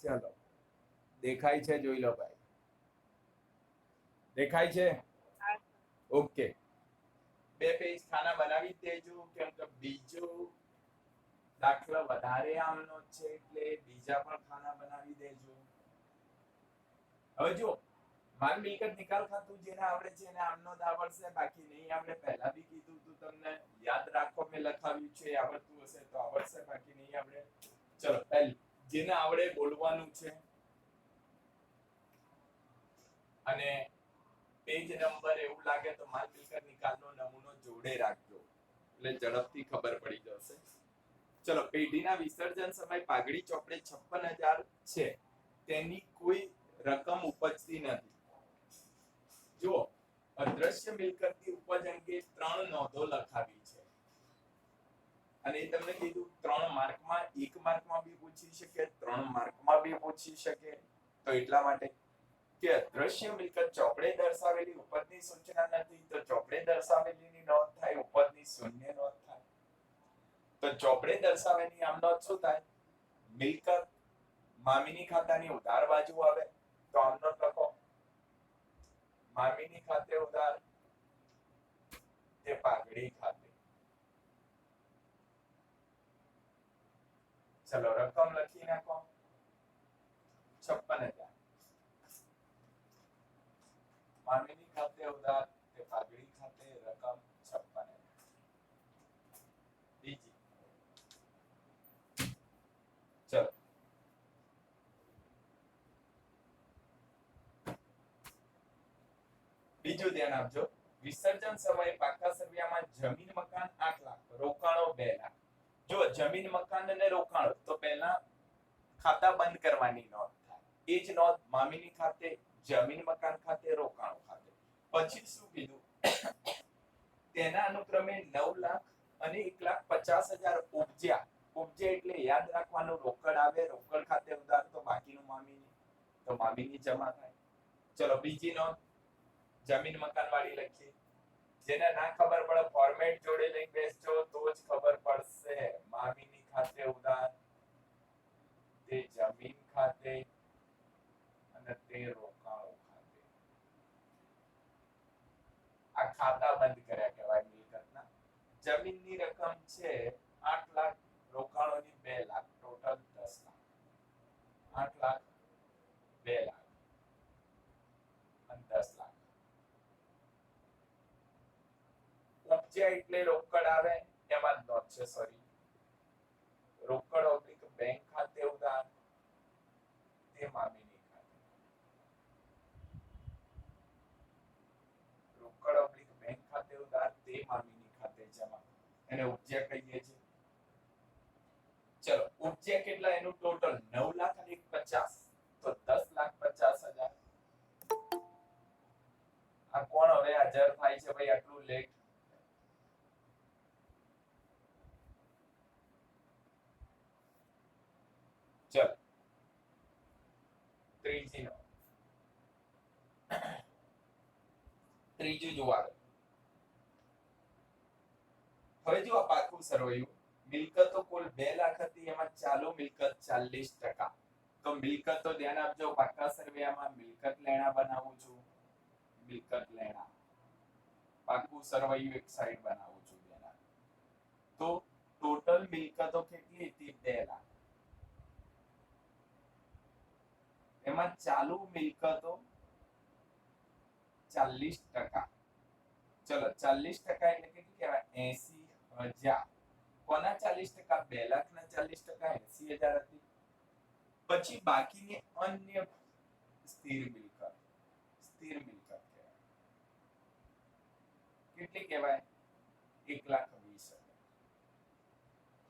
ચલો દેખાય છે, જોઈ લો ભાઈ, દેખાય છે? ઓકે, બે પેજ ખાના બનાવી દેજો, કેમ કે બીજો દાખલો વધારે આમનો છે એટલે બીજા પણ ખાના બનાવી દેજો. હવે જો માલ મિલકત નિકાલ ખાતું જેને આવડે છે એને આમનો જ આવડશે, બાકી નહીં આવડે. પહેલા બી કીધું તું તમને, યાદ રાખો, મેં લખાવ્યું છે, આવડતું હશે તો આવડશે, બાકી નહીં આવડે. ચલો પહેલું જેને આવડે બોલવાનું છે, અને પેજ નંબર એવું લાગે તો માલ મિલકત નિકાલનો નમૂનો જોડે રાખજો એટલે ઝડપથી ખબર પડી જશે. ચલો, પેઢીના વિસર્જન સમય પાઘડી ચોપડે 56,000 છે, તેની કોઈ રકમ ઉપજતી નથી. જો અદ્રશ્ય મિલકતની ઉપજ અંગે 3 નોંધો લખાવી છે, અને એ તમને કીધું 3 માર્કમાં, 1 માર્કમાં બી પૂછી શકે, 3 માર્કમાં બી પૂછી શકે. તો એટલા માટે કે અદ્રશ્ય મિલકત ચોપડે દર્શાવેલી ઉપજની સૂચના નથી, તો ચોપડે દર્શાવેલીની નોંધ થાય, ઉપજની શૂન્ય નોંધ થાય. તો ચોપડે દર્શાવેલી આમ નોંધ શું થાય? મિલકત મામીની ખાતાની ઉધાર બાજુ આવે તો આમ નોંધ લખો, મામીની ખાતે ઉધાર, તે પાઘડી ખાતે. ચલો રકમ લખી નાખો 56,000, મામીની ખાતે ઉધાર, તે પાઘડી ખાતે, રકમ 56,000. બીજી, ચલો બીજું ધ્યાન આપજો. વિસર્જન સમયે પાકા સરવૈયામાં જમીન મકાન 8 લાખ, રોકાણો 2 લાખ. જો જમીન મકાન અને રોકાણો તો પહેલા ખાતા બંધ કરવાની નોંધ થાય, એ જ નોંધ મામીની ખાતે, જમીન મકાન ખાતે, રોકાણો ખાતે. પછી શું કીધું? તેના અનુક્રમે 9 લાખ અને 1,50,000 ઉપજ્યા. ઉપજે એટલે યાદ રાખવાનું, રોકડ આવે, રોકડ ખાતે ઉધાર, તો બાકીનું મામીની, તો મામીની જમા થાય. ચલો બીજી નોંધ જમીન મકાન વાળી લખી. જેને ના ખબર પડે ફોર્મેટ જોડે લઈ બેસજો તો જ ખબર પડશે. મામીની ખાતે ઉધાર, તે જમીન ખાતે, અને તે રોકાણો ખાતે. આ ખાતા બંધ કર્યા કહેવાય મિલકતના. જમીનની રકમ છે 8 લાખ, રોકાણોની 2 લાખ, ટોટલ 10 લાખ. 8 લાખ, 2 લાખ અને 10 લાખ. ઉપજ્યા એટલે રોકડ આવે, એમાં જ નોંધ છે, સોરી, રોકડ ઓબ્લિક બેંક ખાતે ઉધાર, તે મામીની ખાતે. રોકડ ઓબ્લિક બેંક ખાતે ઉધાર, તે મામીની ખાતે જમા, એને ઉપજ્યા કહીએ છીએ. ચલો ઉપજ્યા કેટલા? એનું ટોટલ 9 લાખ અને 1,50,000, તો 10,50,000. આ કોણ હવે હાજર થાય છે ભાઈ આટલું લેટ? ચલો ત્રીજું જોવા. હવે જો આ પાકું સરવૈયું, મિલકતો કુલ 2 લાખ હતી, એમાં ચાલુ મિલકત 40%. તો મિલકતો ધ્યાન આપજો, પાકા સરવૈયામાં મિલકત લેણા બનાવું છું, મિલકત લેણા, પાકું સરવૈયું એક સાઈડ બનાવું છું, ધ્યાન આપજો. તો ટોટલ મિલકતો કેટલી હતી? 2 લાખ. એમાં ચાલુ મિલકતો 40%. ચલો 40% એટલે કેટલી કહેવાય? 80,000. કોના 40%? 2 લાખના 40% 80,000 હતી. પછી બાકીની અન્ય સ્થિર મિલકત, સ્થિર મિલકત કહેવાય. કેટલી કહેવાય? 1,20,000.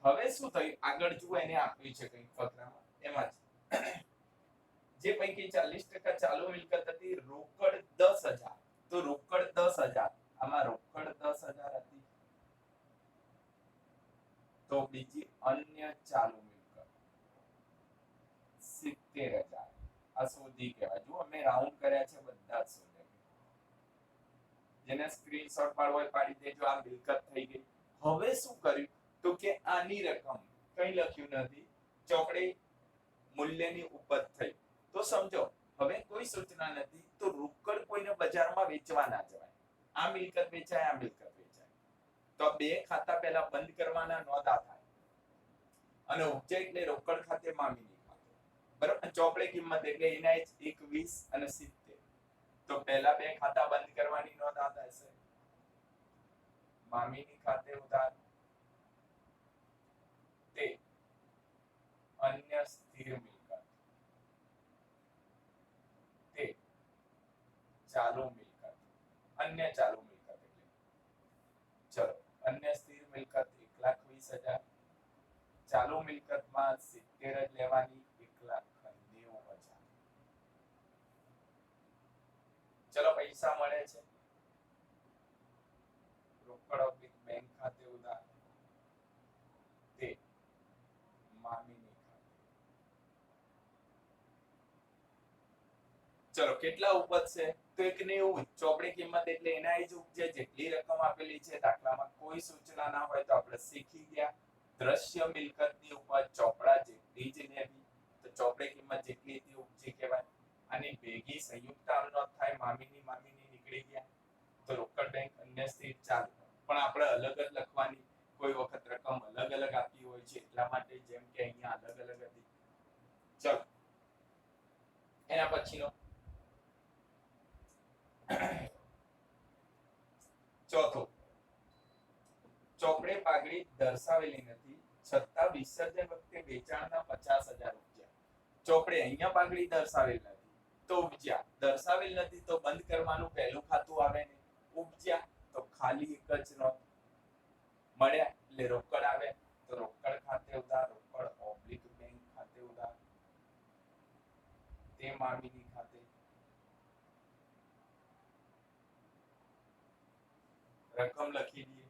હવે શું થયું? આગળ જુઓ, એને આપ્યું છે કંઈક ફકરામાં, એમાં જે પૈકી 40% ચાલુ મિલકત હતી, રોકડ 10,000, તો રોકડ 10,000, આમાં રોકડ 10,000 હતી. તો બીજી અન્ય ચાલુ મિલકત 70,000. આ સુધી કહેવાય. જો અમે રાઉન્ડ કર્યા છે, બધા જ શોધે. જેને સ્ક્રીનશોટ પાડવો હોય પાડી દેજો. આ મિલકત થઈ ગઈ. હવે શું કર્યું? તો કે આની રકમ કઈ લખ્યું નથી, ચોપડે મૂલ્યની ઉપજ થઈ. તો સમજો હવે કોઈ સૂચના નથી તો રોકડ કોઈને બજારમાં વેચવા ના જવાય. આ મિલકત વેચાય, આ મિલકત વેચાય. તો બે ખાતા પહેલા બંધ કરવાના, નોંધા થાય અને ઉપજે એટલે રોકડ ખાતે મામીની ખાતે. બરાબર. ચોપડે કિંમત એટલે એના 21 અને 70. તો પહેલા બે ખાતા બંધ કરવાની નોંધ થશે. મામીની ખાતે ઉધાર તે અન્ય સ્થિર મિલકત તે ચાલુ મિલકત. અન્ય ચાલુ મિલકત એટલે ચલો અન્ય સ્થિર મિલકત 1,20,000. ચાલુ મિલકતમાં 70 જ લેવાની, 1,90,000. ચલો પૈસા મળે છે. રોકડ બેંક ખાતે ઉધાર તે મામીની ખાતે. ચલો કેટલા ઉપજશે? તો 1,90. ચોપડી કિંમત એટલે એના જ ઉપજે જેટલી રકમ આપેલી છે દાખલામાં. કોઈ સૂચના ના હોય તો આપણે શીખી ગયા. દ્રશ્ય મિલકતની ઉપજ ચોપડા જેટલી જ લેવી. તો ચોપડી કિંમત જેટલી હતી ઉપજી કહેવાય. આની ભેગી સંયુક્ત આમનોંધ થાય. મામીની નીકળી ગયા. તો રોકડ બેંક અન્ય સ્થિર ચાલુ. પણ આપણે અલગ જ લખવાની. કોઈ વખત રકમ અલગ અલગ આપી હોય છે એટલા માટે, જેમ કે અહીંયા અલગ અલગ હતી. ચલો એના પછીનો ચોથો, ચોપડે પાઘડી દર્શાવેલી નથી છતાં વિસર્જન વખતે વેચાણના 50,000 ઉપજ્યા. ચોપડે અહીંયા પાઘડી દર્શાવેલ નથી તો ઉપજ્યા, દર્શાવેલ નથી તો બંધ કરવાનું પહેલું ખાતું આવે ને, ઉપજ્યા તો ખાલી એક જ નોંધ. મળ્યા એટલે રોકડ આવે તો રોકડ ખાતે ઉધાર, રોકડ ઓબ્લિક બેંક ખાતે ઉધાર તે મામીની ખાતે. રકમ લખી દઈએ.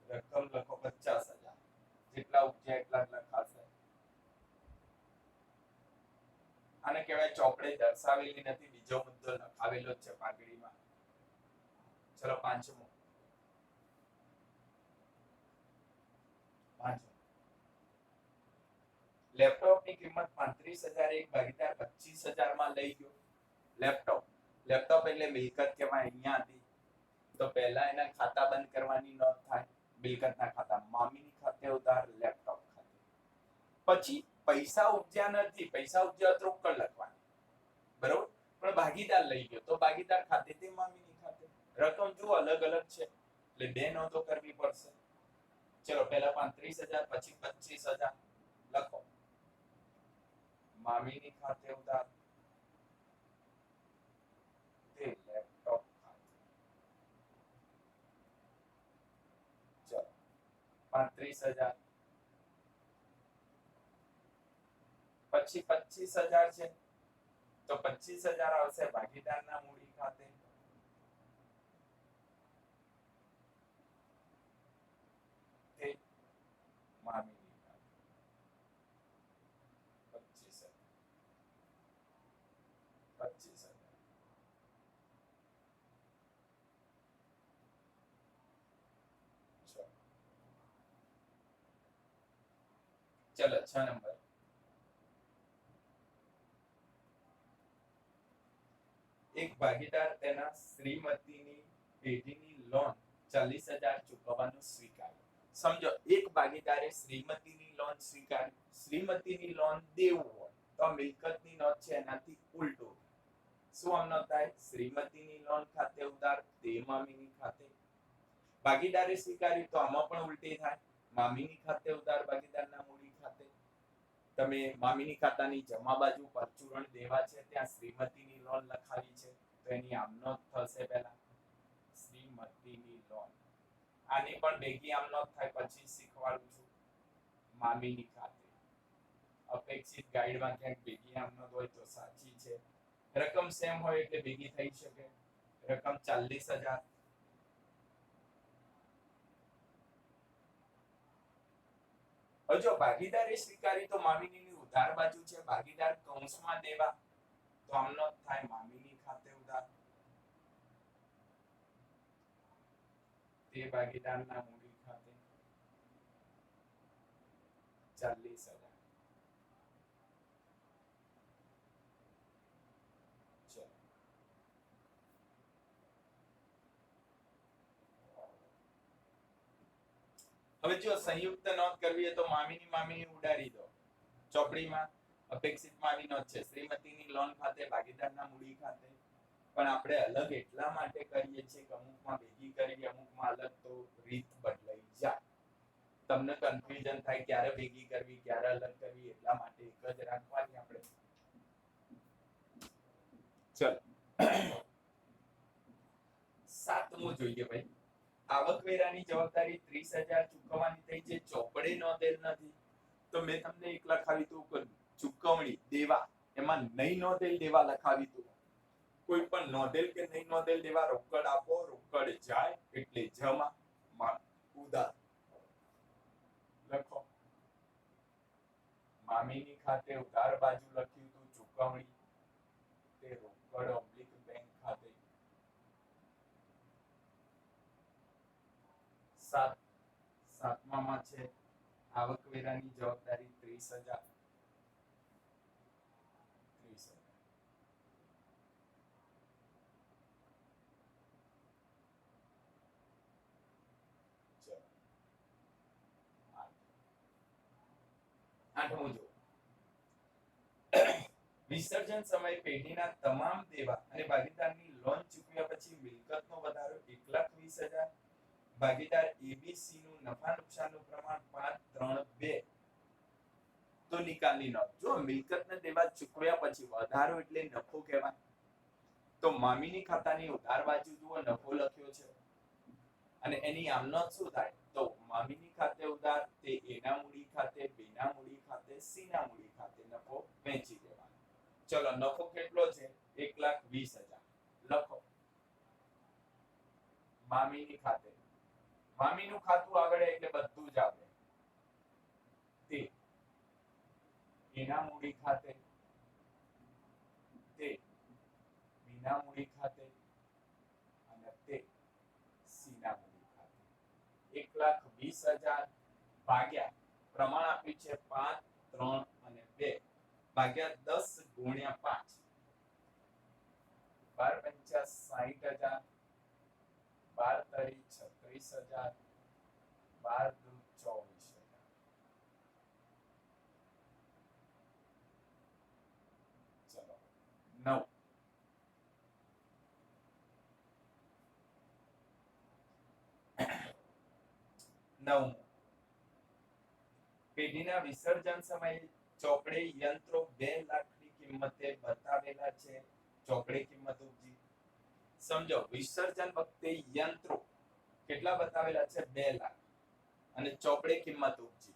રકમ લખો 50,000. જેટલા ઉપજ્યા એટલા જ લખાશે. આને કહેવાય ચોપડે દર્શાવેલી નથી. બીજો મુદ્દો લખાવેલો છે પાઘડીમાં. ચલો પાંચમો. લેપટોપની કિંમત 35,000 એક ભાગીદાર 25,000 માં લઈ ગયો. લેપટોપ એટલે મિલકત કહેવાય. અહીંયા હતી તો પહેલા એના ખાતા બંધ કરવાની નોંધ થાય. મિલકતના ખાતા મામીની ખાતે ઉધાર, લેપટોપ ખાતે. પછી પૈસા ઉપજ્યા નથી. પૈસા ઉપજ્યા તો રોકડ લખવાની, બરોબર. પણ ભાગીદાર લઈ ગયો તો ભાગીદાર ખાતે તે મામીની ખાતે. રકમ જો અલગ અલગ છે એટલે બે નોંધો કરવી પડશે. ચલો પહેલા 35,000 પછી 25,000 લખો. મામીની ખાતે ઉધાર તે લેપટોપ ખાતે. ચલો 35,000 પછી 25,000 છે તો 25,000 આવશે ભાગીદારના મૂડી ખાતે. તે મામીની ખાતે 25,000. ચલો 6 નંબર. એક ભાગીદાર તેના શ્રીમતીની પેઢીની લોન 40,000 ચૂકવવાનું સ્વીકાર્યું. સમજો એક ભાગીદારે શ્રીમતીની લોન સ્વીકારી. શ્રીમતીની લોન દેવું હોય તો મિલકતની નોંધ છે એનાથી ઉલટું. શું આમ નોંધ થાય? શ્રીમતીની લોન ખાતે ઉધાર તે મામીની ખાતે. ભાગીદારે સ્વીકારી તો આમાં પણ ઉલટી થાય. મામીની ખાતે ઉધાર, ભાગીદારના મૂડી ખાતે. તમે મામીની ખાતાની જમા બાજુ પરચુરણ દેવા છે ત્યાં શ્રીમતીની લોન લખાવી છે તો એની આમનોંધ થશે પહેલા શ્રીમતીની લોન. આની પણ ભેગી આમનોંધ થાય પછી શીખવાડું છું. મામીની ખાતે અપેક્ષિત ગાઈડમાં ક્યાંક ભેગી આમનોંધ હોય તો સાચી છે. રકમ સેમ હોય એટલે ભેગી થઈ શકે. રકમ 40,000. જો ભાગીદારે સ્વીકારી તો મામીની ઉધાર બાજુ છે. ભાગીદાર કૌંસમાં દેવા તો આમનોંધ થાય મામીની ખાતે ઉધાર તે ભાગીદારના મૂડી ખાતે. 40,000. ચલો હવે જો સંયુક્ત નોંધ કરવી હોય તો મામીની ઉડાડી દો. ચોપડીમાં અપેક્ષિતમાં આવી નોંધ છે શ્રીમતીની લોન ખાતે ભાગીદારના મૂડી ખાતે, પણ આપણે અલગ એટલા માટે કરીએ છીએ કે અમુકમાં ભેગી કરવી અમુકમાં અલગ, તો રીત બદલાઈ જાય. તમને કન્ફ્યુઝન થાય ક્યારે ભેગી કરવી ક્યારે અલગ કરવી, એટલા માટે એક જ રાખવાની આપણે. ચલો સાતમું જોઈએ ભાઈ. આવકવેરાની જવાબદારી 30,000 ચૂકવવાની થઈ છે, ચોપડે નોંધેલ નથી. તો મેં તમને એક લખાવી તું ચૂકવણી દેવા, એમાં નહીં નોંધેલ દેવા લખાવી તું. કોઈ પણ નોંધેલ કે નહીં નોંધેલ દેવા રોકડ આપો, રોકડ જાય એટલે જમા ઉધાર લખો. મામીની ખાતે ઉધાર બાજુ લખ્યું તું ચૂકવણી, તે રોકડ ઓબ્લિક બેંક ખાતે. સાતમામાં છે આવકવેરાની જવાબદારી 30,000. આઠમું જો વિસર્જન સમયે પેઢીના તમામ દેવા અને ભાગીદારની લોન ચૂકવ્યા પછી મિલકતનો વધારો 1,20,000. ભાગીદાર એબીસી નું નફા નુકસાનનું પ્રમાણ 532. તો નિકાલની નોંધ. જો મિલકતને દેવા ચૂકવ્યા પછી વધારો એટલે નફો કહેવાય. તો મામીની ખાતાની ઉધાર બાજુ જુઓ નફો લખ્યો છે અને એની આમ નોંધ શું થાય, તો મામીની ખાતે ઉધાર તે એના મૂડી ખાતે, બેના મૂડી ખાતે, સીના મૂડી ખાતે નફો વહેંચી દેવાનો. ચલો નફો કેટલો છે 1,20,000 લખો. મામીની ખાતે, મામીનું ખાતું આગળ એટલે બધું જ આવે. તે એના મૂડી ખાતે, તે બીના મૂડી ખાતે અને તે સીના મૂડી ખાતે. 1,20,000 ભાગ્યા પ્રમાણ આપ્યું છે 5, 3 અને 2 ભાગ્યા 10 ગુણ્યા 5. 12 50 60,000, 12 તરી 36,000, 12 દુ 24,000. ચલો 9. પેઢીના વિસર્જન સમયે ચોપડે યંત્રો 2 લાખની કિંમતે બતાવેલા છે. ચોપડે કિંમત ઉપજી. સમજો વિસર્જન વખતે યંત્રો કેટલા બતાવેલા છે 2 લાખ અને ચોપડે કિંમત ઉપજી.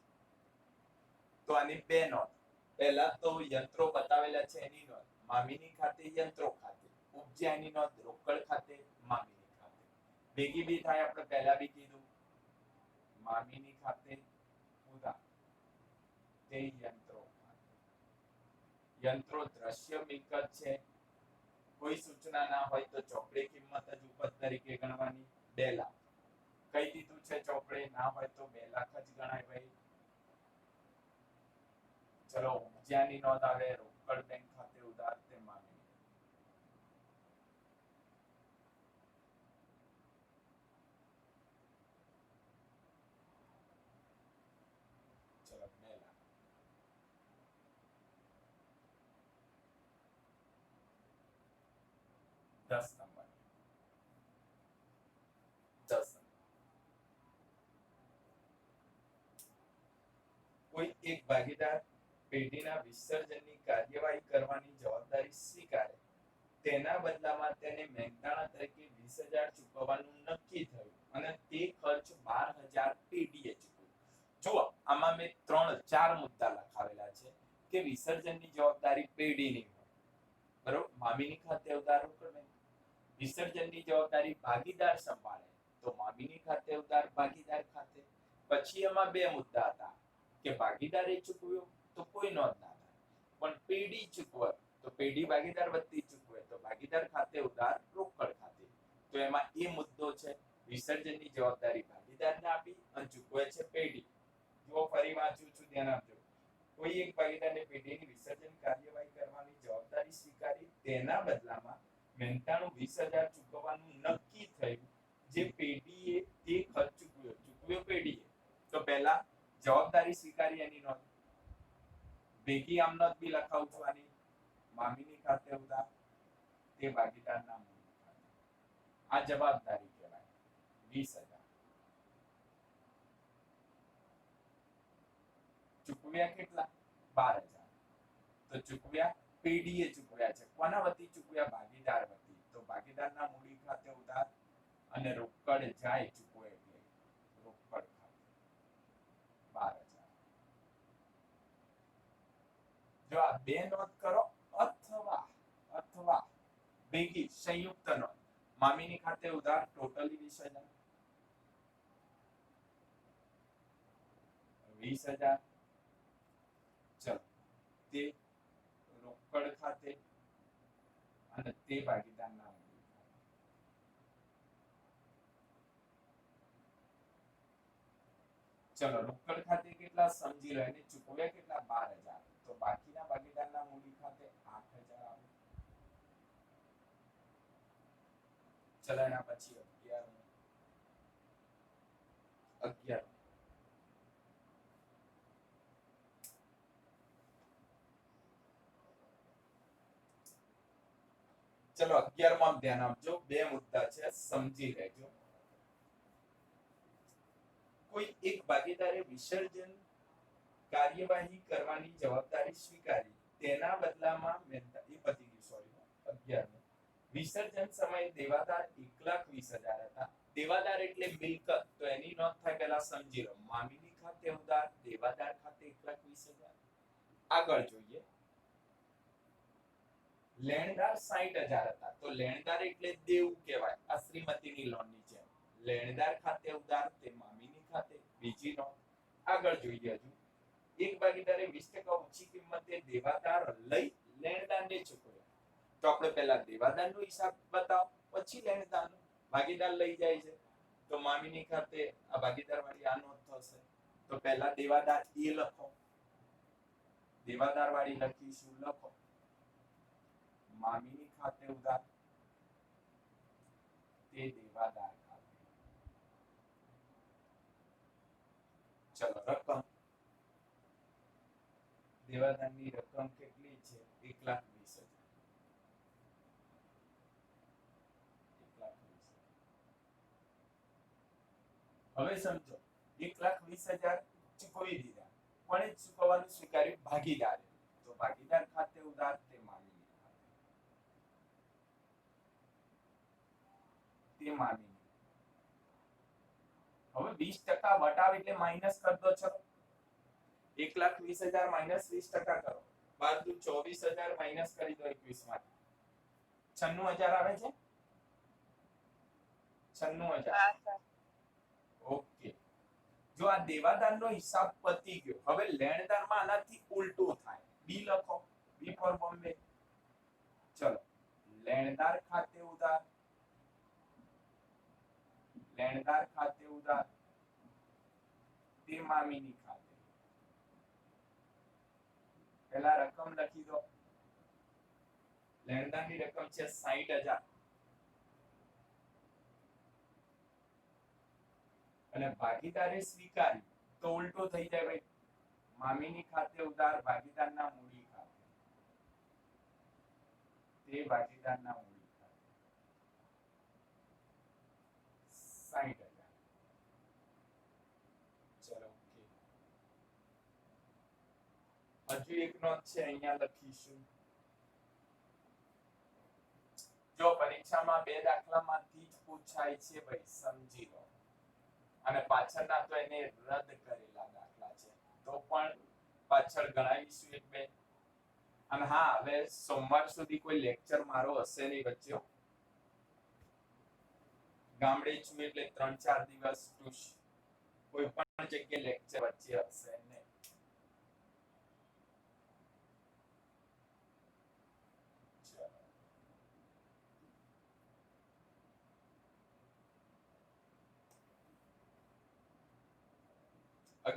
તો આની બે નોંધ. પહેલા તો યંત્રો બતાવેલા છે એની નોંધ, મામીની ખાતે યંત્રો ખાતે, ઉપજ્યા એની નોંધ રોકડ ખાતે, મામીની ખાતે. ભેગી બી થાય, આપણે પહેલા બી કીધું મામીની ખાતે ઉધાર તે યંત્રો ખાતે. યંત્રો દ્રશ્ય મિલકત છે. કોઈ સૂચના ના હોય તો ચોપડે કિંમત જ ઉપજ તરીકે ગણવાની. 2 લાખ કઈ દીધું છે, ચોપડે ના હોય તો 2 લાખ જ ગણાય ભાઈ. ચલો ઉપજ્યાની નોંધ આવે રોકડ બેંક ખાતે ઉધાર તે મામી. ચલો 2 લાખ. 10 નંબર 10. કોઈ એક ભાગીદાર પેઢીના વિસર્જનની કાર્યવાહી કરવાની જવાબદારી સ્વીકારે, તેના બદલામાં તેને મહેનતાણા તરીકે 20,000 ચૂકવવાનું નક્કી થયું અને તે ખર્ચ 12,000 પેઢીએ ચૂકવ્યો. જુઓ આમાં મેં 3-4 મુદ્દા લખાવેલા છે કે વિસર્જનની જવાબદારી પેઢીની હોય, બરોબર. મામીની ખાતે ઉધાર રોકડ, વિસર્જનની જવાબદારી ભાગીદાર સંભાળે તો મામીની ખાતે ઉધાર ભાગીદાર ખાતે. પછી એમાં 2 મુદ્દા હતા કે ભાગીદારે ચૂકવ્યો તો કોઈ નોંધ ના થાય, પણ પેઢી ચૂકવે તો પેઢી ભાગીદાર વતી ચૂકવે તો ભાગીદાર ખાતે ઉધાર રોકડ ખાતે. તો એમાં એ મુદ્દો છે વિસર્જનની જવાબદારી ભાગીદારને આપી અને ચૂકવે છે પેઢી. જો ફરી વાંચું છું, ધ્યાન આપજો. કોઈ એક ભાગીદારને પેઢીની વિસર્જન કાર્યવાહી કરવાની જવાબદારી સ્વીકારી તેના બદલામાં મહેનતાણું 20,000 ચૂકવવાનું નક્કી થયું, જે પેઢીએ તે ખર્ચ ચૂકવ્યો પેઢીએ. તો પહેલા જવાબદારી સ્વીકારી એની નોંધ, ભેગી આમ નોંધ બી લખાવું છું આની, મામીની ખાતે ઉધાર, તે ભાગીદારના મૂળ ખાતે. આ જવાબદારી કહેવાય 20,000. ચૂકવ્યા કેટલા? 12,000. તો ચૂકવ્યા પેઢીએ ચૂકવ્યા છે. કોના વતી ચૂકવ્યા? ભાગીદાર વતી. તો ભાગીદારના મૂડી ખાતે ઉધાર અને રોકડ જાય ચૂકવે એટલે રોકડ ખાતે 12,000. જો આ બે નોંધ કરો અથવા ભેગી સંયુક્ત નોંધ, મામીની ખાતે ઉધાર ટોટલી 20,000, 20,000. ચલો, તે રોકડ ખાતે અને તે ભાગીદારના મૂડી ખાતે. ચલો, રોકડ ખાતે કેટલા સમજી લો, એને ચૂકવ્યા કેટલા? 12,000. તો બાકીના ભાગીદારના મૂડી ખાતે 8,000 આવે. ચલો, એના પછી 11. ચલો, 11 માં ધ્યાન આપજો, બે મુદ્દા છે, સમજી લેજો. કોઈ એક ભાગીદારે વિસર્જન કાર્યવાહી કરવાની જવાબદારી સ્વીકારી તેના બદલામાં વિસર્જન સમયે દેવાદાર 1,20,000 હતા. દેવાદાર એટલે મિલકત, તો એની નોંધ થાય પહેલા સમજી લો. મામીની ખાતે ઉધાર, દેવાદાર ખાતે 1,20,000. આગળ જોઈએ, લેણદાર 60,000 હતા. તો લેણદાર એટલે દેવું કહેવાય, આ શ્રીમતીની લોનની જેમ. લેણદાર ખાતે ઉધાર, તે મામીની ખાતે. બીજી નોંધ, આગળ જોઈએ. હજુ એક ભાગીદારે 20% ઓછી કિંમતે દેવાદાર લઈ લેણદારને ચૂકવ્યા. તો આપણે પહેલા દેવાદારનો હિસાબ બતાવો, પછી લેણદારનો. ભાગીદાર લઈ જાય છે તો મામીની ખાતે આ ભાગીદાર વાળી આ નોંધ થશે. તો પહેલા દેવાદાર એ લખો, દેવાદાર વાળી લખીશું, લખો મામીની ખાતે ઉધાર, તે દેવાદાર ખાતે. ચલો, રકમ, દેવાદારની રકમ કેટલી છે? 1,20,000. હવે સમજો, 1,20,000 ચૂકવી દીધા. કોણે ચૂકવવાનું સ્વીકાર્યું? ભાગીદારે. તો ભાગીદાર ખાતે ઉધાર, તે મામીની ખાતે, તે મામીની. હવે 20% વટાવ એટલે માઈનસ કરી દો. ચલો, 1,20,000 માઈનસ 20% કરો, બાદ 24,000 માઈનસ કરી દો 21 માંથી. 96,000 આવે છે. 96,000. ઓકે. જો આ દેવાદારનો હિસાબ પતી ગયો, હવે લેણદારમાં આનાથી ઉલટું થાય. બી લખો, બી ફોર બોમ્બે. ચલો, લેણદાર ખાતે ઉધાર, લેણદાર ખાતે ઉધાર, તે મામીની ખાતે. પહેલા રકમ લખી દો. લેણદારની રકમ છે 60,000 અને ભાગીદારે સ્વીકારી તો ઉલટો થઈ જાય ભાઈ. મામીની ખાતે ઉધાર, ભાગીદારના મૂડી ખાતે, તે ભાગીદારના મૂડી ખાતે 60,000. ચલો, ઓકે. હજુ એક નોંધ છે, અહીંયા લખીશું. જો પરીક્ષામાં બે દાખલામાંથી જ પૂછાય છે ભાઈ, સમજી લો. અને પાછળના તો એને રદ કરેલા દાખલા છે, તો પણ પાછળ ગણાવીશું એક બે. અને હા, હવે સોમવાર સુધી કોઈ લેક્ચર મારો હશે નહીં વચ્ચે. ગામડે છું એટલે 3-4 દિવસ કોઈ પણ જગ્યાએ લેક્ચર વચ્ચે હશે નહીં.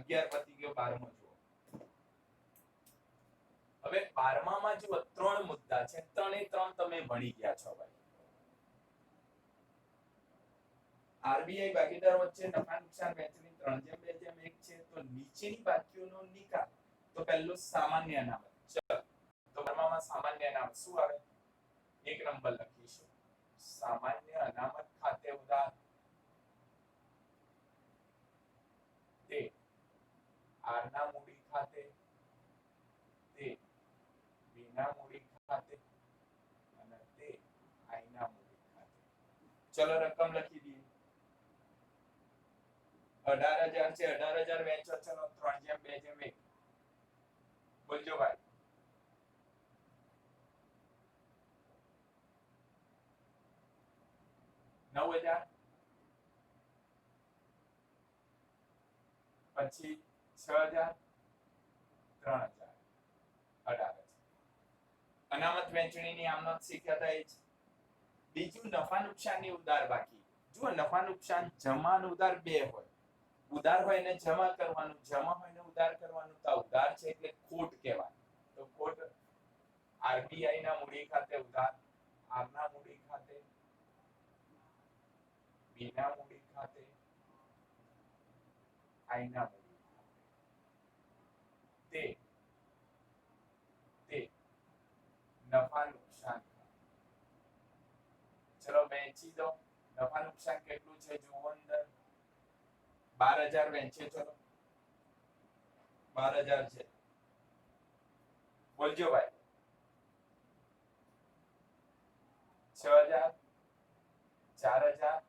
11 પતી ગયો, 12મો જુઓ. હવે 12માં જુઓ 3 મુદ્દા છે, 3 એ 3 તમે ભણી ગયા છો ભાઈ. આરબીઆઈ ભાગીદારો વચ્ચે નફા નુકસાન વહેંચણી 3/2/1 છે. તો નીચેની બાકીઓનો નિકાલ. તો પહેલું સામાન્ય અનામત. ચલો તો બર્મામાં સામાન્ય અનામત શું આવે? 1 નંબર લખીશું. સામાન્ય અનામત ખાતે ઉધાર તે આરના મૂડી ખાતે તે બીના મૂડી ખાતે અને તે આઈના મૂડી ખાતે. ચલો રકમ લખી દઈએ. 18,000 છે, 18,000 વેચો. ચલો 3/2/1 બોલજો ભાઈ. 9,000 પછી 6,000 3,000 18,000. અનામત વહેંચણીની આમનોંધ શીખ્યા હતા. બીજું નફા નુકસાનની ઉધાર બાકી. જો નફા નુકસાન જમા અને ઉધાર બે હોય. ઉધાર હોય ને જમા કરવાનું, જમા હોય ને ઉધાર કરવાનું. તો ઉધાર છે એટલે ખોટ કહેવાય. તો ખોટ આરબીઆઈ ના મૂડી ખાતે ઉધાર, આર ના મૂડી ખાતે, બી ના મૂડી ખાતે, આઈ ના મૂડી ખાતે. તે નફા નુકસાન. ચલો વેચી દો. નફા નુકસાન કેટલું છે જુઓ અંદર. 12,000 વેચે. ચલો 12,000 છે. બોલજો ભાઈ. 6,000 4,000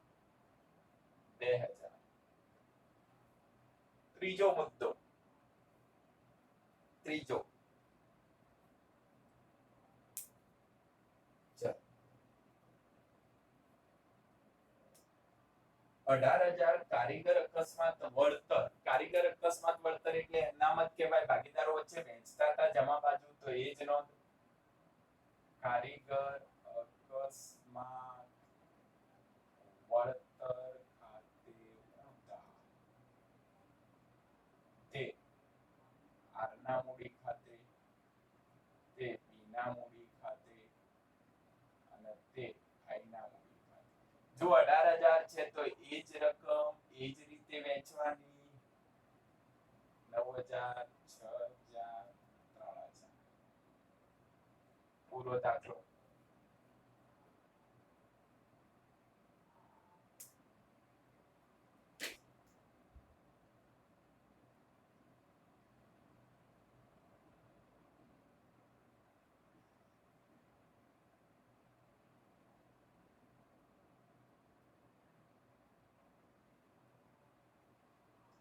2,000. ત્રીજો મુદ્દો. ત્રીજો 18,000 કારીગર અકસ્માત વળતર. કારીગર અકસ્માત વળતર એટલે અનામત કહેવાય. ભાગીદારો વચ્ચે વહેંચતા હતા જમા બાજુ. તો એ જ નોંધ. કારીગર અકસ્માત વળતર ખાતે ઉધાર તે આરના મૂડી ખાતે, તે બીના મૂડી ખાતે અને તે આઈના મૂડી ખાતે. જો 18,000 છે તો એ જ રકમ એ જ રીતે વેચવાની. 9,000 6,000 3,000. પૂરો દાખલો.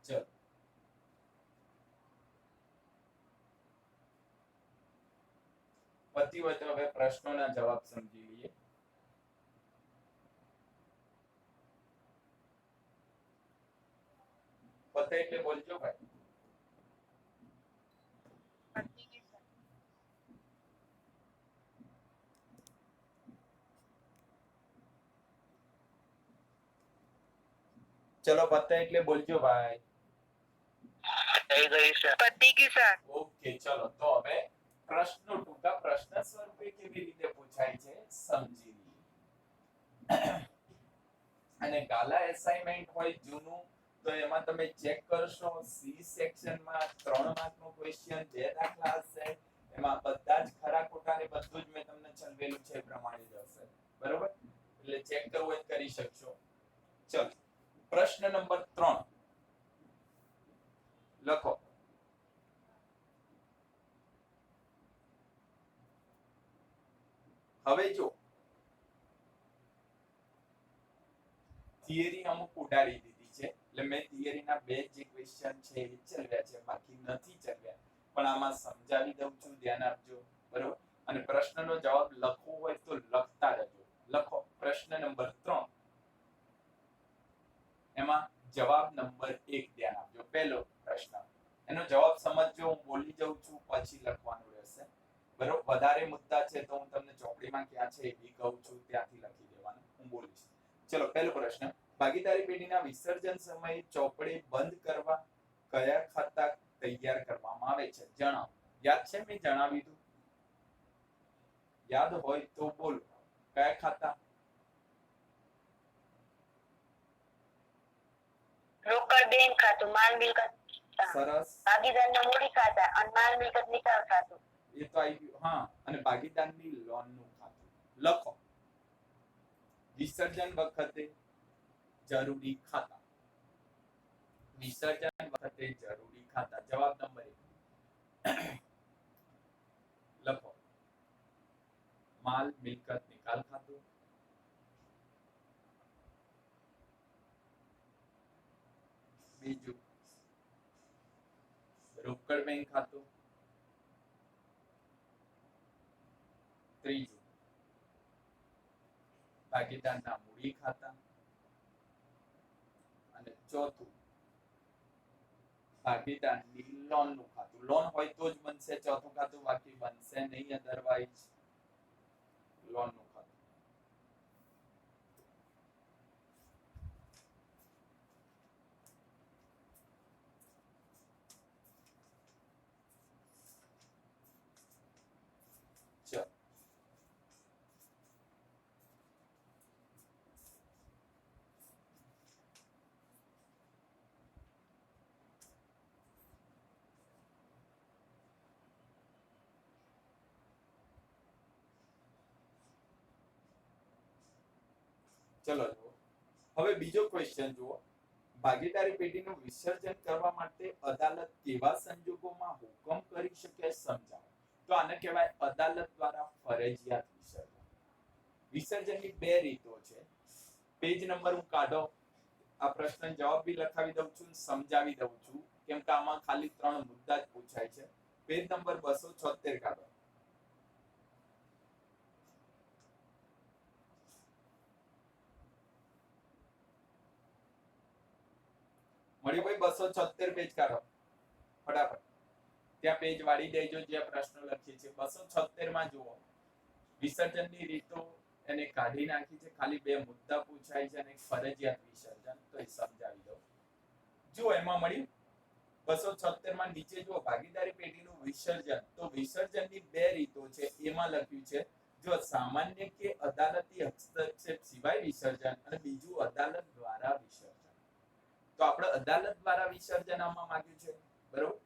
ચલો પતિ હોય તો હવે પ્રશ્નોના જવાબ સમજી લઈએ. પતે એટલે બોલજો ભાઈ. ચલો પતે એટલે બોલજો ભાઈ. ઓકે ચલો તો હવે પ્રશ્નો ટૂંકા પ્રશ્ન સ્વરૂપે કેવી રીતે પૂછાય છે સમજી લઈએ. અને ગાલા એસાઇનમેન્ટ હોય જૂનું તો એમાં તમે ચેક કરશો. સી સેક્શનમાં 3 માર્કનો ક્વેશ્ચન 2 દાખલા હશે. એમાં બધા જ ખરા ખોટા ને બધું જ મેં તમને ચલવેલું છે એ પ્રમાણે જ હશે. બરોબર? એટલે ચેક કરવું હોય કરી શકશો. ચલો પ્રશ્ન નંબર 3 લખો. હવે જો થિયરી અમુક ઉડાડી દીધી છે. એટલે મેં થિયરીના 2 જે ક્વેશ્ચન છે એ ચલવ્યા છે, બાકી નથી ચલવ્યા. પણ આમાં સમજાવી દઉં છું, ધ્યાન આપજો. બરોબર? અને પ્રશ્નનો જવાબ લખવો હોય તો લખતા રહેજો. લખો પ્રશ્ન નંબર 3. એમાં જવાબ નંબર 1 ધ્યાન આપજો. પહેલો પ્રશ્ન. એનો જવાબ સમજજો. હું બોલી જાઉં છું પછી લખવાનું રહેશે. બરોબર? વધારે મુદ્દા છે તો હું તમને ચોપડીમાં ક્યાં છે એ બી કહું છું, ત્યાંથી લખી દેવાનું. હું બોલીશ. ચલો પહેલો પ્રશ્ન. ભાગીદારી પેઢીના વિસર્જન સમયે ચોપડી બંધ કરવા કયા ખાતા તૈયાર કરવામાં આવે છે? જણાવો. યાદ છે? મેં જણાવી દીધું. યાદ હોય તો બોલો. કયા ખાતા? રોકડ બેંક ખાતું, માલ મિલકત સરસ. ભાગીદારના મૂડી ખાતા અને માલ મિલકત નિકાલ ખાતું. એ તો આવી ગયું. હા, અને ભાગીદારની લોનનું ખાતું. લખો. વિસર્જન વખતે જરૂરી ખાતા. વિસર્જન વખતે જરૂરી ખાતા. જવાબ નંબર 1 લખો. માલ મિલકત નિકાલ ખાતું, બીજું રોકડ બેંક ખાતું, ત્રીજું ભાગીદારના મૂડી ખાતા, અને ચોથું ભાગીદારની લોનનું ખાતું. લોન હોય તો જ બનશે ચોથું ખાતું, બાકી બનશે નહીં અધરવાઇઝ. લોનનું ખાતું. ચલો ચલો જુઓ. હવે બીજો ક્વેશ્ચન જુઓ. ભાગીદારી પેઢીનું વિસર્જન કરવા માટે અદાલત કેવા સંજોગોમાં હુકમ કરી શકે? સમજાવો. તો આને કહેવાય અદાલત દ્વારા ફરજિયાત વિસર્જન. વિસર્જનની બે રીતો છે. પેજ નંબર હું કાઢો. આ પ્રશ્ન જવાબ બી લખાવી દઉં છું, સમજાવી દઉં છું, કેમ કે આમાં ખાલી 3 મુદ્દા જ પૂછાય છે. પેજ નંબર 276 કાઢો. મળી ભાઈ? 276 પેજ કાઢો ફટાફટ. ત્યાં પેજ વાળી દેજો જ્યાં પ્રશ્ન લખીએ છીએ. 276 માં જુઓ. વિસર્જનની રીતો એને કાઢી નાખી છે. ખાલી 2 મુદ્દા પૂછાય છે અને ફરજિયાત વિસર્જન. તો એ સમજાવી દઉં. જુઓ એમાં મળ્યું 276 માં નીચે જુઓ ભાગીદારી પેઢીનું વિસર્જન. તો વિસર્જનની 2 રીતો છે. એમાં લખ્યું છે જો સામાન્ય કે અદાલતી હસ્તક્ષેપ સિવાય વિસર્જન, અને બીજું અદાલત દ્વારા વિસર્જન. તો આપણે અદાલત દ્વારા વિસર્જન આમાં માંગ્યું છે, બરોબર?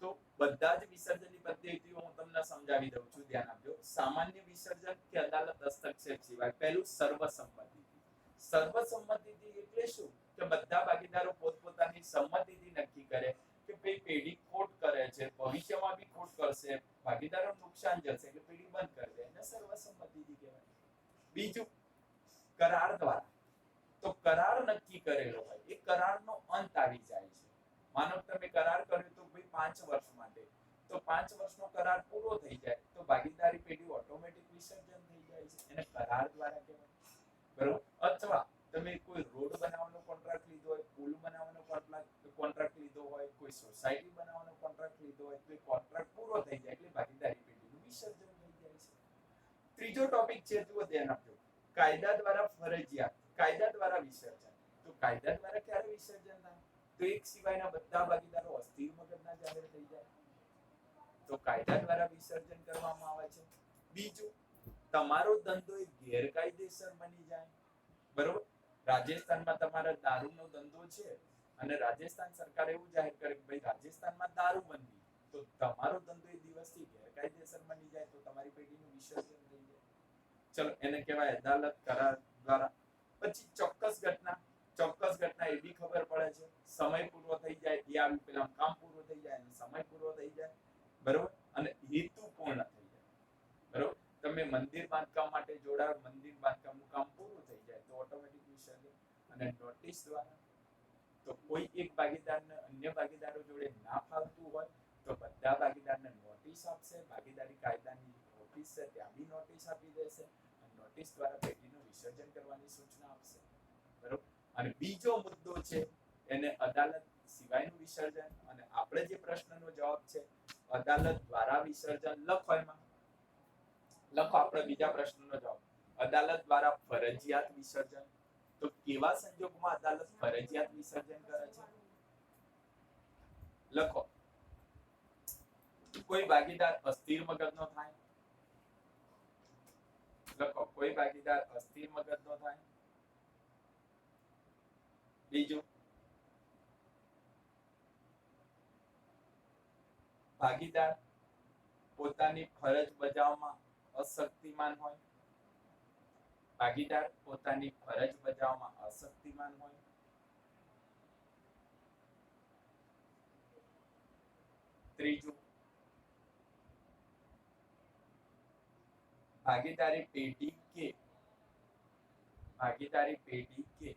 તો બધા જ વિસર્જનની પદ્ધતિઓ હું તમને સમજાવી દઉં છું, ધ્યાન આપજો. સામાન્ય વિસર્જન કે અદાલત હસ્તક્ષેપ સિવાય. પહેલું સર્વસંમતિથી. સર્વસંમતિથી એટલે શું? કે બધા ભાગીદારો પોતપોતાની સંમતિથી નક્કી કરે કે ભાઈ પેઢી ખોટ કરે છે, ભવિષ્યમાં બી ખોટ કરશે, ભાગીદારોને નુકસાન જશે એટલે પેઢી બંધ કરી દે, એને સર્વસંમતિથી કહેવાય. બીજું કરાર દ્વારા. તો કરાર નક્કી કરેલો હોય, એ કરારનો અંત આવી જાય છે. માનો તમે કરાર કર્યો તો ભાઈ 5 વર્ષ માટે, તો 5 વર્ષનો કરાર પૂરો થઈ જાય તો ભાગીદારી પેઢી ઓટોમેટિક વિસર્જન થઈ જાય છે. એને કરાર દ્વારા કહેવાય, બરોબર? અથવા તમે કોઈ રોડ બનાવવાનો કોન્ટ્રાક્ટ લીધો હોય, પુલ બનાવવાનો કોન્ટ્રાક્ટ લીધો હોય, કોઈ સોસાયટી બનાવવાનો કોન્ટ્રાક્ટ લીધો હોય, તો એ કોન્ટ્રાક્ટ પૂરો થઈ જાય એટલે ભાગીદારી પેઢીનું વિસર્જન થઈ જાય છે. ત્રીજો ટોપિક છે, જુઓ ધ્યાન આપજો. કાયદા દ્વારા ફરજિયાત. કાયદા દ્વારા વિસર્જન. તો કાયદા દ્વારા ક્યારે વિસર્જન થાય? તો એક સિવાયના બધા ભાગીદારો અસ્થિર મગજના જાહેર થઈ જાય તો કાયદા દ્વારા વિસર્જન કરવામાં આવે છે. બીજું, તમારો ધંધો એ ગેરકાયદેસર બની જાય, બરોબર? રાજસ્થાનમાં તમારા દારૂનો ધંધો છે અને રાજસ્થાન સરકાર એવું જાહેર કરે કે ભાઈ રાજસ્થાનમાં દારૂ બંધી, તો તમારો ધંધો એ દિવસથી ગેરકાયદેસર બની જાય તો તમારી પેઢીનું વિસર્જન થઈ જાય. ચલો એને કહેવાય અદાલત કરાર દ્વારા. પછી ચોક્કસ ઘટના. ચોક્કસ ઘટના એ બી ખબર પડે છે, સમય પૂરો થઈ જાય, એ આવી પેલા કામ પૂરું થઈ જાય અને સમય પૂરો થઈ જાય, બરોબર? અને હેતુ પૂર્ણ થઈ જાય, બરોબર? તમે મંદિર બાંધકામ માટે જોડાવ, મંદિર બાંધકામનું કામ પૂરું થઈ જાય તો ઓટોમેટિક વિસર્જન. અને નોટિસ દ્વારા. તો કોઈ એક ભાગીદારને અન્ય ભાગીદારો જોડે ના ફાવતું હોય તો બધા ભાગીદારને નોટિસ આપશે. ભાગીદારી કાયદાની ઓફિસ છે ત્યાં બી નોટિસ આપી દેશે. નોટિસ દ્વારા પેઢીનું વિસર્જન કરવાની સૂચના આપશે, બરોબર? અને બીજો મુદ્દો છે એને અદાલત સિવાયનું વિસર્જન. અને આપણે જે પ્રશ્નનો જવાબ છે અદાલત દ્વારા વિસર્જન. લખો એમાં લખો આપણે બીજા પ્રશ્નનો જવાબ. અદાલત દ્વારા ફરજિયાત વિસર્જન. તો કેવા સંજોગોમાં અદાલત ફરજિયાત વિસર્જન કરે છે? લખો. કોઈ ભાગીદાર અસ્થિર મગજનો થાય? લખો, કોઈ ભાગીદાર અસ્થિર મગજનો થાય. બીજું, ભાગીદાર પોતાની ફરજ બજાવવામાં અશક્તિમાન હોય. ભાગીદાર પોતાની ફરજ બજાવવામાં અશક્તિમાન હોય. ત્રીજું, ભાગીદારી પેઢી કે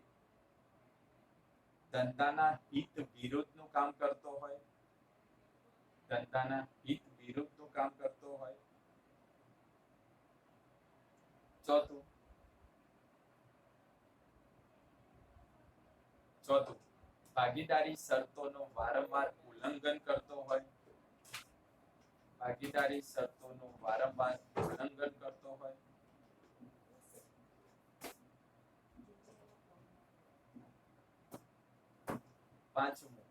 ધંધાના હિત વિરુદ્ધનું કામ કરતો હોય. ધંધાના હિત વિરુદ્ધનું કામ કરતો હોય. ચોથું, ભાગીદારી શરતોનું વારંવાર ઉલ્લંઘન કરતો હોય. ભાગીદારી શરતોનું વારંવાર ઉલ્લંઘન કરતો હોય. પાંચમું,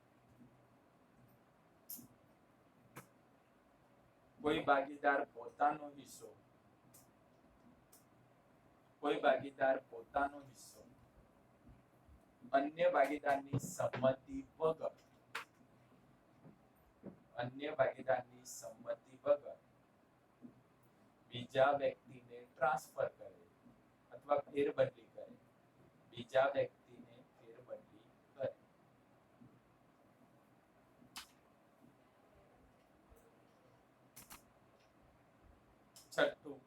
કોઈ ભાગીદાર પોતાનો હિસ્સો અન્ય ભાગીદારની સંમતિ વગર બીજા વ્યક્તિને ટ્રાન્સફર કરે અથવા ફેરબદલી કરે. છઠ્ઠું,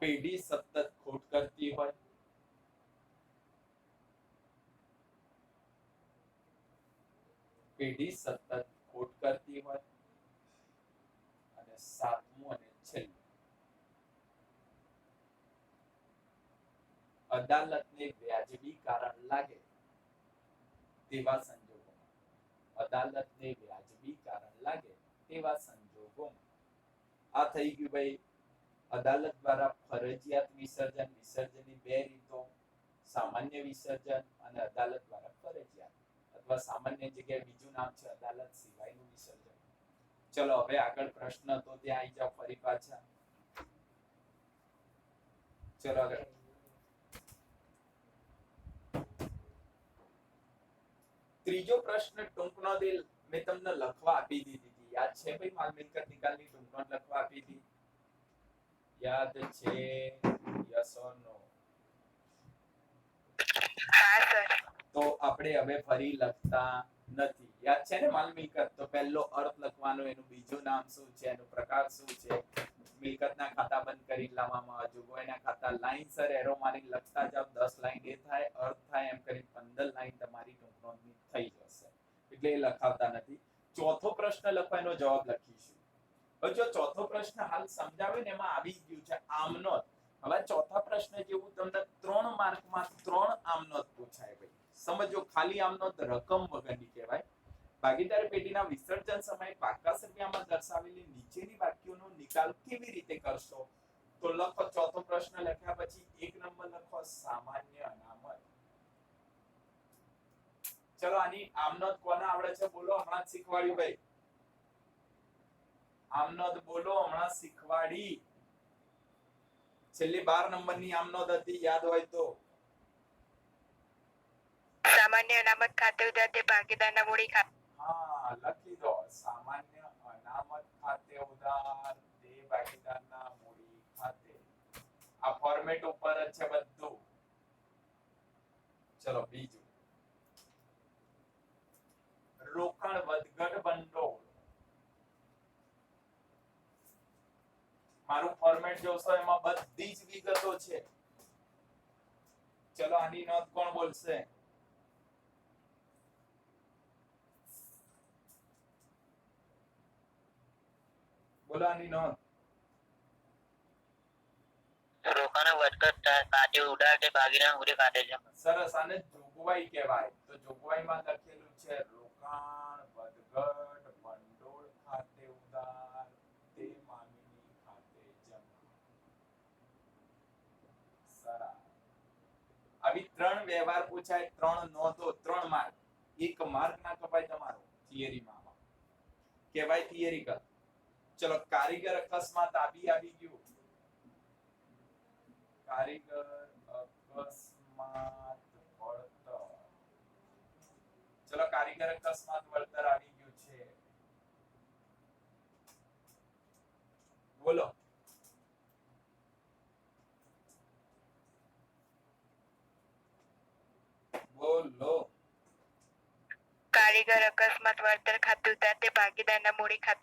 પેઢી સતત ખોટ કરતી હોય. અને સાતમું અને છેલ્લું, અદાલતને વ્યાજબી કારણ લાગે તેવા સંજોગોમાં. આ થઈ ગયું ભાઈ અદાલત દ્વારા ફરજિયાત વિસર્જનની બે રીતો, સામાન્ય વિસર્જન અને અદાલત દ્વારા ફરજિયાત, અથવા સામાન્ય જગ્યાએ બીજું નામ છે અદાલત સિવાયનું વિસર્જન. ચલો હવે આગળ પ્રશ્ન તો ત્યાં આવી જાવ ફરી પાછા. ચલો આગળ. ત્રીજો પ્રશ્ન ટૂંકનો દિલ મેં તમને લખવા આપી દીધી હતી. યાદ છે ભાઈ માલ મિલકત નિકાલની ટૂંકનો લખવા આપી હતી? યાદ છે? યસ ઓર નો? હા સર. તો આપણે હવે ફરી લખતા નથી. યાદ છે ને માલ મિલકત? તો પહેલો અર્થ લખવાનો, એનું બીજું નામ શું છે, એનો પ્રકાર શું છે, મિલકતના ખાતા બંધ કરી લાવવામાં, જોગવાઈના ખાતા લાઈનસર એરો મારી લખતા જાવ. 10 લાઈન એ થાય, અર્થ થાય, એમ કરી 15 લાઈન તમારી ટૂંકનોટની થઈ જશે. એટલે એ લખાવતા નથી. ચોથો પ્રશ્ન લખવાનો જવાબ લખીશું. હવે જો ચોથો પ્રશ્ન હાલ સમજાવે ને એમાં આવી ગયું છે આમનોંધ. હવે ચોથા પ્રશ્ન જેવું તમને 3 માર્કમાં 3 આમનોંધ પૂછાય ભાઈ. સમજો, ખાલી આમનોંધ રકમ વગરની કહેવાય. ભાગીદારી પેઢીના વિસર્જન સમયે પાકા સભ્યમાં દર્શાવેલી નીચેની વાક્યોનો નિકાલ કેવી રીતે કરશો? તો લખો, ચોથો પ્રશ્ન લખ્યા પછી 1 નંબર લખો સામાન્ય અનામત. ચલો આની આમનોંધ કોને આવડે છે બોલો? હમણાં શીખવાડ્યું ભાઈ. આમનોંધ બોલો, હમણાં શીખવાડી. છેલ્લી 12 નંબરની આમનોંધ હતી, યાદ હોય તો. સામાન્ય અનામત ખાતે ઉધાર ભાગીદારના મૂડી ખાતે. હા, લખી દો. સામાન્ય અનામત ખાતે ઉધાર તે ભાગીદારના મૂડી ખાતે. આ ફોર્મેટ ઉપર જ છે બધું. ચલો બીજું, રોકાણ વધઘટ ભંડોળ. મારું ફોર્મેટ જોશો એમાં બધી જ વિગતો છે. ચલો આની નોંધ કોણ બોલશે? બોલો આની નોંધ. રોકાણ વધઘટ ખાતે ઉધાર તે ભાગીદારના મૂડી ખાતે છે. સરસ. આને જોગવાઈ કહેવાય. તો જોગવાઈમાં લખેલું છે રોકાણ વધઘટ ભંડોળ ખાતે ઉધાર તે મામીની ખાતે જમા. સરસ. આવી 3 વ્યવહાર પૂછાય, 3 નોંધો, 3 માર્ક. એક માર્ક ના કપાય તમારો થિયરીમાં કહેવાય થિયરિકલ. ચલો કારીગર અકસ્માત આવી ગયું. કારીગર અકસ્માત વળતર. ચલો કારીગર અકસ્માત વળતર આવી ગયું છે. બોલો. બોલો. કારીગર અકસ્માત વળતર ખાતું ઉધાર તે ભાગીદારના મૂડી ખાતે